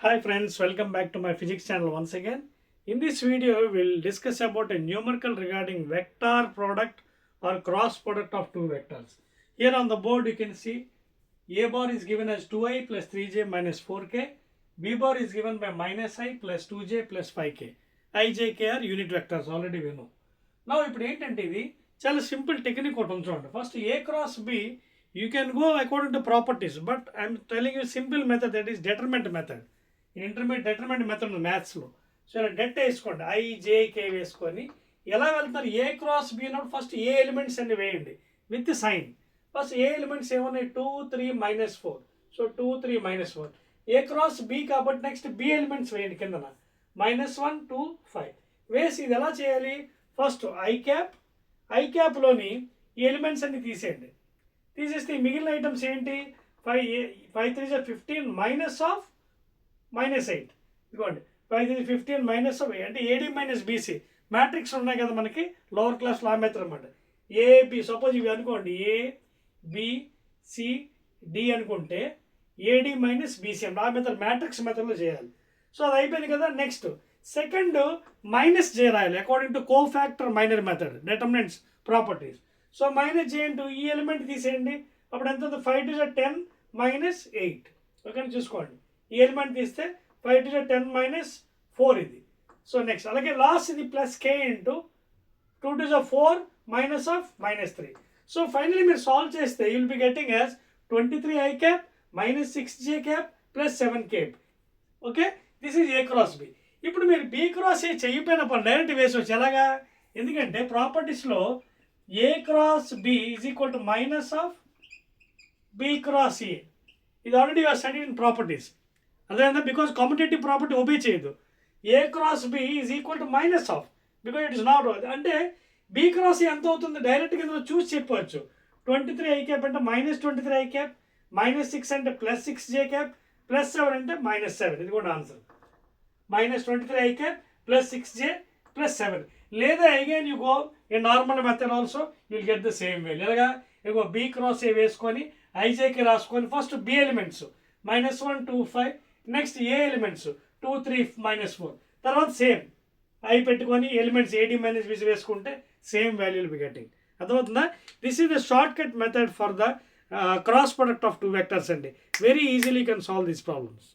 Hi friends, welcome back to my physics channel once again. In this video, we'll discuss about a numerical regarding vector product or cross product of two vectors. Here on the board you can see A bar is given as 2i plus 3j minus 4k, B bar is given by minus I plus 2j plus 5k. I, j, k are unit vectors, already we know. Now ఇప్పుడు ఏంటంటే ఇది చాలా simple technique ఒకటి ఉంచండి. First A cross B you can go according to properties, but I'm telling you simple method, that is determinant method. Intermediate డెటర్మెంట్ method ఉంది మ్యాథ్స్లో. So ఇలా debt వేసుకోండి, ఐజేకే వేసుకొని ఎలా వెళ్తున్నారు ఏ క్రాస్ బి అన్నప్పుడు ఫస్ట్ ఏ ఎలిమెంట్స్ అన్ని వేయండి with sign. First A elements ఏమన్నాయి 2 3 -4. సో 2 3 -4 ఏ క్రాస్ బి కాబట్టి నెక్స్ట్ బి ఎలిమెంట్స్ వేయండి కిందన -1 2 5 వేసి ఇది ఎలా చేయాలి. ఫస్ట్ ఐ క్యాప్లోని ఈ ఎలిమెంట్స్ అన్ని తీసేయండి. తీసేస్తే ఈ మిగిలిన ఐటమ్స్ ఏంటి 5 3 15 మైనస్ ఆఫ్ -8 ఇదిగోండి 5 15 మైనస్ ఆఫ్ అంటే ఏడి మైనస్ బీసీ మ్యాట్రిక్స్ ఉన్నాయి కదా మనకి లోవర్ క్లాస్ లా మెథడ్ అనమాట. ఏబి సపోజ్ ఇవి అనుకోండి ఏ బి సి డి అనుకుంటే ఏడి మైనస్ బీసీ లా మెథడ్ మ్యాట్రిక్స్ మెథడ్లో చేయాలి. సో అది అయిపోయింది కదా. నెక్స్ట్ సెకండ్ మైనస్ జే రాయాలి according to cofactor minor method determinants properties. So minus J into ఈ ఎలిమెంట్ తీసేయండి. అప్పుడు ఎంత 5 2 10 -8 ఓకే చూసుకోండి. ఈ ఎలిమెంట్ తీస్తే 5 2 10 -4 ఇది. సో నెక్స్ట్ అలాగే లాస్ట్ ఇది plus K into 2 2 4 minus of -3. So finally మీరు సాల్వ్ చేస్తే you will be getting as 23 I cap -6 J cap plus 7 cap. Okay, this is A cross B. ఇప్పుడు మీరు బి క్రాస్ ఏ చేయకపోయినప్పుడు direct వేసవచ్చు. ఎలాగా, ఎందుకంటే ప్రాపర్టీస్లో A cross B is equal to minus of B cross A. ఇది already you are studied in properties. అదేవిధంగా because competitive property obey చేయదు. A cross B is equal to minus of because it is not. అంటే B cross ఎంత అవుతుంది డైరెక్ట్గా ఇందులో చూసి చెప్పవచ్చు. 23 ఐ క్యాప్ అంటే -23 ఐ క్యాప్, -6 అంటే +6 జే క్యాప్, +7 అంటే -7. ఇది కూడా ఆన్సర్. -23 I cap +6 J +7. లేదా again you go in normal method also you will get the same way. లేదా ఇగో బి క్రాస్ ఏ వేసుకొని ఐజేకి రాసుకొని first B elements -1 2 5 next A elements 2 3 -4 తర్వాత సేమ్ ఐ పెట్టుకొని ఎలిమెంట్స్ ఏడి మైనస్ బీసీ వేసుకుంటే same value will be getting. అర్థమవుతుందా? This is the shortcut method for the cross product of two vectors అండి. Very easily can solve these problems.